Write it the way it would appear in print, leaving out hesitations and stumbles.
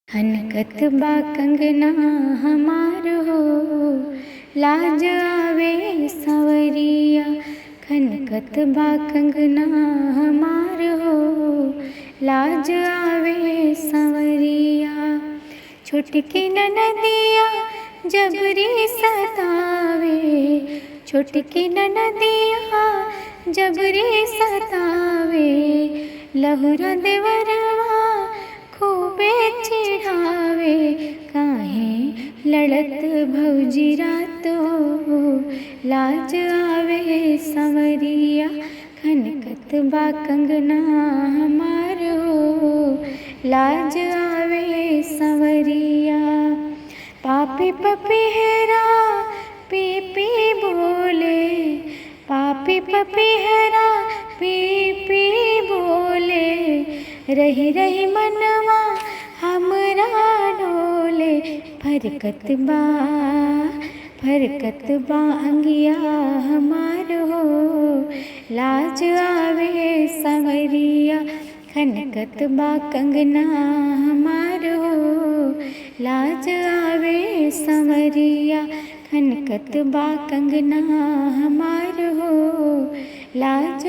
खनकत बा कंगना हमार हो, लाज आवे सवरिया। खनकत बा कंगना हमार हो, लाज आवे सवरिया। छोटकी ननदिया जबरी सतावे, छोटकी ननदिया जबरी सतावे। लहुरा देवरवा खूबे चिढ़ावे, काहे लड़त भौजी रात हो, लाज आवे सवरिया। खनकत बा कंगना हमार हो, लाज आवे सवरिया। पापी पपीहरा पी पी बोले, पापी पपीहरा पी पी बोले। रही रही मनवा हमरा डोले, फरकत बा अंगिया हमार हो, लाज आवे सवरिया। खनकत बा कंगना हमार हो, लाज आवे सवरिया। खनकत बा कंगना हमार हो, लाज